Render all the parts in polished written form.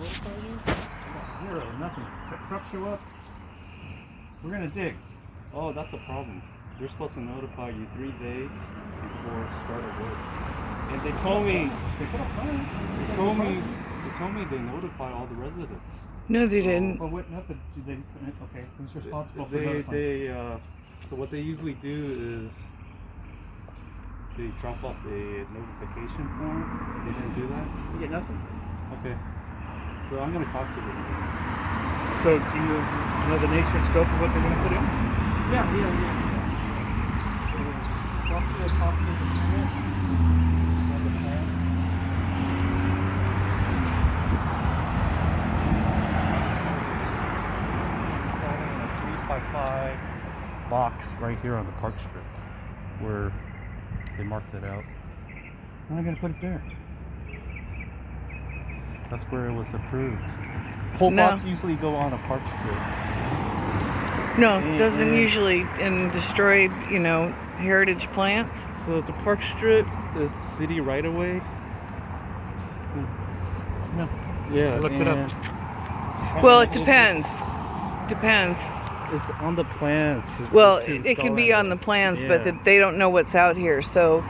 notify you? Zero, nothing. Truck show up. We're gonna dig. Oh, that's a problem. They're supposed to notify you 3 days before start of work. And they told me They put up signs. they told me they notify all the residents. No, they didn't. But what method do they put in? Okay, who's responsible for They notifying? so what they usually do is they drop off a notification form. They didn't do that. You get nothing. Okay. So I'm gonna talk to them. So do you know the nature and scope of what they're gonna put in? Yeah. Drop me a copy of the permit on the plan. Installing a 3x5 box right here on the park strip where they marked it out. How am I gonna put it there? That's where it was approved. Pole No. box usually go on a park strip. No, it doesn't usually in destroyed, heritage plants. So the park strip is city right away. No. Yeah, I looked it up. Well, it depends. Depends. It's on the plans. Well, to it can install be on the plans, but Yeah. they don't know what's out here. So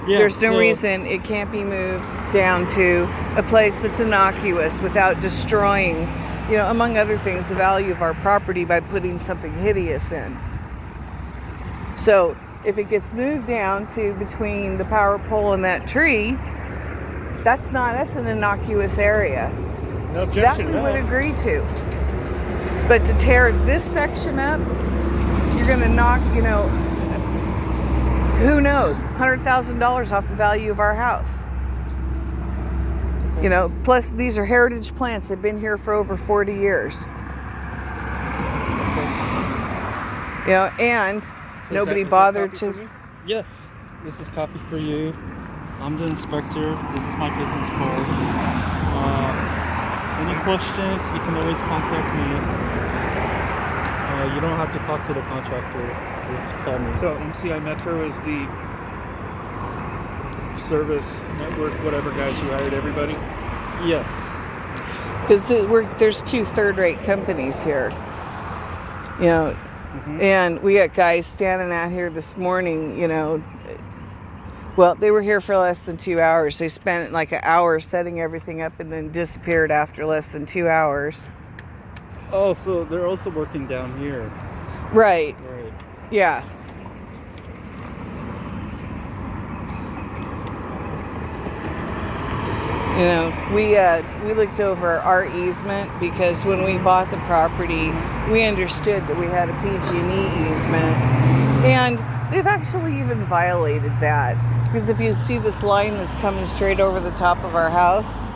Yeah, there's no so- reason it can't be moved down to a place that's innocuous without destroying, among other things, the value of our property by putting something hideous in. So if it gets moved down to between the power pole and that tree, that's an innocuous area. No That objection. we to would that. agree to. But to tear this section up, you're going to knock, who knows, $100,000 off the value of our house. Plus these are heritage plants. They've been here for over 40 years. And So nobody is that bothered copy for to. me? Yes, this is copy for you. I'm the inspector. This is my business card. Any questions, you can always contact me. You don't have to talk to the contractor. Just call me. So MCI Metro is the service network, whatever guys who hired everybody. Yes. Because there's 2 third-rate companies here. And we got guys standing out here this morning, well, they were here for less than 2 hours. They spent like an hour setting everything up and then disappeared after less than 2 hours. Oh, so they're also working down here. Right. Right. Yeah. We looked over our easement because when we bought the property, we understood that we had a PG&E easement, and they've actually even violated that. Because if you see this line that's coming straight over the top of our house,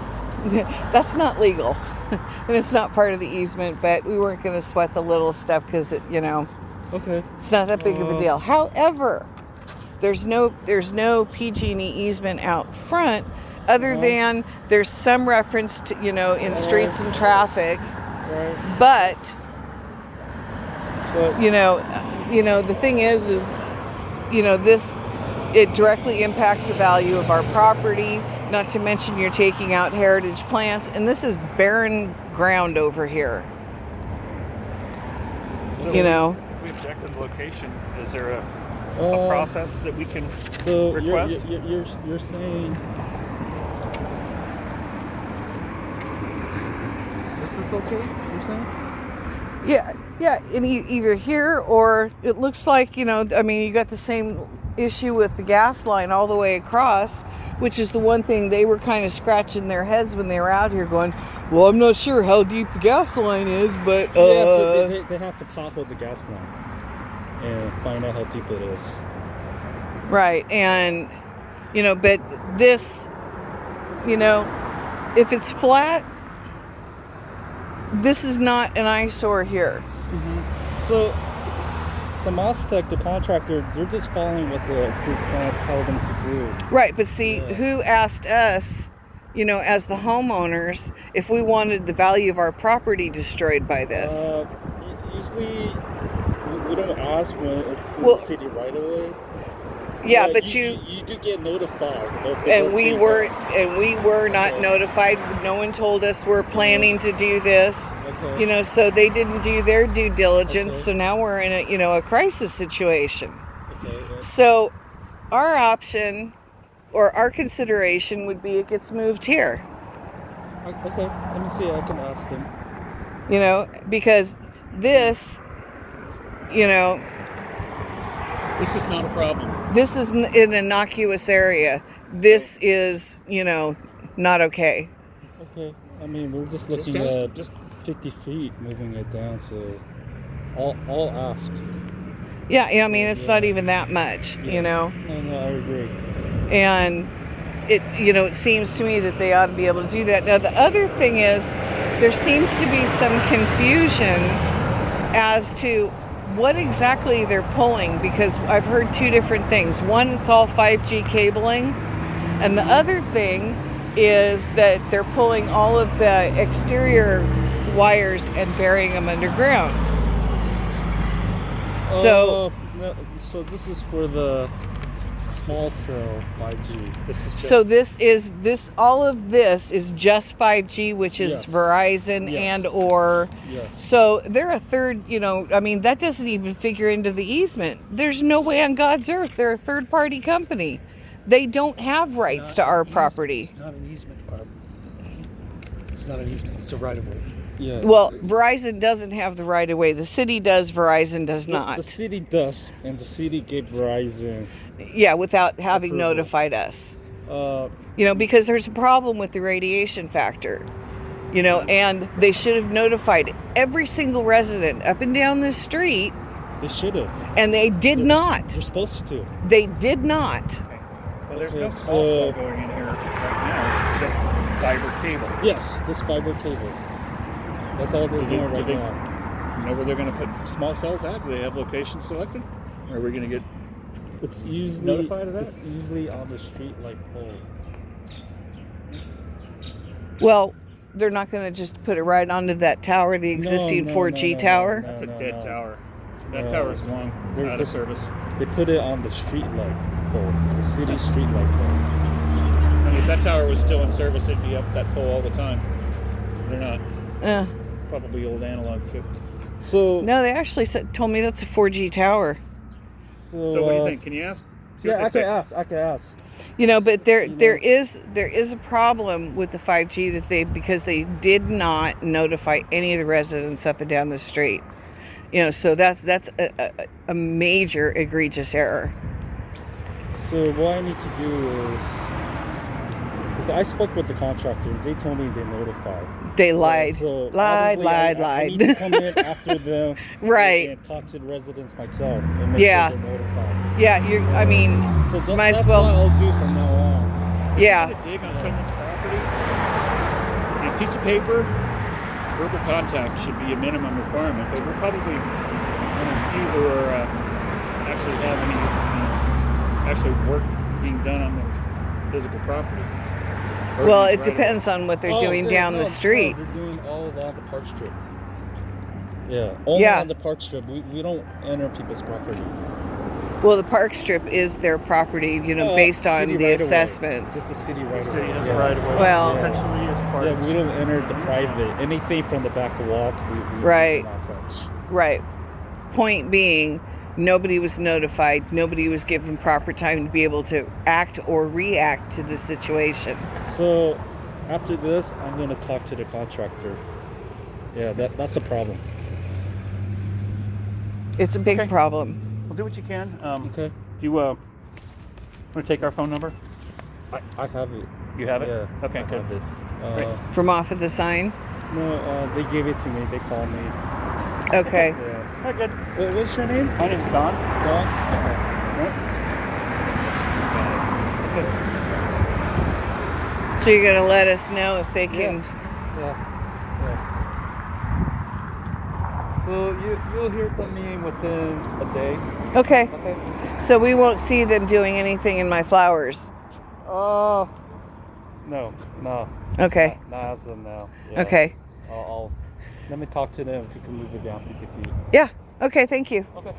that's not legal, and it's not part of the easement. But we weren't going to sweat the little stuff because Okay. it's not that big of a deal. However, there's no PG&E easement out front, other than there's some reference to in streets and traffic. Right. But But the thing is this, it directly impacts the value of our property. Not to mention you're taking out heritage plants, and this is barren ground over here. So we object to the location. Is there a process that we can so request? you're saying this is okay? You're saying? Yeah, and either here or it looks like, you got the same issue with the gas line all the way across, which is the one thing they were kind of scratching their heads when they were out here going, well, I'm not sure how deep the gas line is, but... Yeah, so they have to pothole the gas line and find out how deep it is. Right, and, but this, if it's flat, this is not an eyesore here. So Maztec, the contractor, they're just following what the approved plans tell them to do. Right, but see, who asked us, as the homeowners, if we wanted the value of our property destroyed by this? Usually, we don't ask when it's in the city right away. Yeah, but you do get notified. Of the and work we being were done. not Okay. notified. No one told us we're planning to do this. Okay. You know, so they didn't do their due diligence. Okay. So now we're in a crisis situation. Okay. Yeah. So our option or our consideration would be it gets moved here. Okay. Let me see. I can ask them. You know, because this, you know, This is not a problem. this is an innocuous area. This is, you know, not okay. Okay. I mean, we're just Just looking ask, at just 50 feet, moving it down. So, I'll ask. Yeah, I mean, it's not Yeah. even that much, Yeah. you know. No, I agree. And it seems to me that they ought to be able to do that. Now, the other thing is there seems to be some confusion as to what exactly they're pulling, because I've heard two different things. One, it's all 5G cabling, and the other thing is that they're pulling all of the exterior wires and burying them underground. So No, so this is for the small cell 5G. this is just, So all of this is just 5G, which is Yes. Verizon Yes. and or. Yes. So they're a third, I mean, that doesn't even figure into the easement. There's no way on God's earth they're a third party company. They don't have rights to our property. It's not an easement, Barb. It's not an easement. It's a right of way. Yeah. Well, Verizon doesn't have the right of way. The city does, Verizon does not. The city does, and the city gave Verizon. Yeah, without having Approval. notified us. Uh, Because there's a problem with the radiation factor. And they should have notified every single resident up and down this street, they should have. and they did not. They're supposed to. They did not. Well, there's Okay, no small so- cell going in here right now. It's just fiber cable. Yes, this fiber cable. That's all they're Do they- doing do right they- now. You know where they're going to put small cells at? Do they have locations selected? Or are we going to get It's usually notified of that? It's usually on the street like pole. Well, they're not going to just put it right onto that tower, the existing no, 4G no, tower. That's a dead no. tower. That No. tower is long They're out of just- service. They put it on the street light pole, the city street light pole. I mean, if that tower was still in service, it'd be up that pole all the time. They're not. Uh, Probably old analog too. So no, they actually told me that's a 4G tower. So what do you think? Can you ask? See what Yeah, they say. I can ask. But there is a problem with the 5G because they did not notify any of the residents up and down the street. So that's a major egregious error. So what I need to do is, because I spoke with the contractor, they told me they notified. They lied. So lied. obviously I need to come in after them, Right. and talk to the residents myself and make Yeah. sure they're notified. Yeah, So might as that's well- what I'll do from now on. yeah. Put a dig on someone's property. A piece of paper, verbal contact should be a minimum requirement, but we're probably one of the few who are actually have any actually work being done on the physical property. Or Well, these it right- depends on what they're doing down the street. They're doing all along the park strip. Yeah, only Yeah. on the park strip. We don't enter people's property. Well, the park strip is their property, based on City the right of way. assessments. Just the city right The city away. has Yeah. a right of way. Well- Essentially is part Yeah, of the we don't enter the private. Anything from the back walk, we Right. do not touch. Right. Point being, nobody was notified. Nobody was given proper time to be able to act or react to the situation. So after this, I'm gonna talk to the contractor. Yeah, that's a problem. It's a big Okay. problem. Well, do what you can. Okay. Do you want to take our phone number? I have it. You have it? Yeah. Okay, I good. have it. Great. From off of the sign? No, they gave it to me. They called me. Okay. Yeah. All right, good. What's your name? My name's Don. Don. So you're going to let us know if they can... Yeah. So you'll hear from me within a day. Okay. Okay. So we won't see them doing anything in my flowers. No. Okay. Not as of now. Yeah. Okay. I'll let me talk to them if you can move it down 50 feet. Yeah. Okay, thank you. Okay.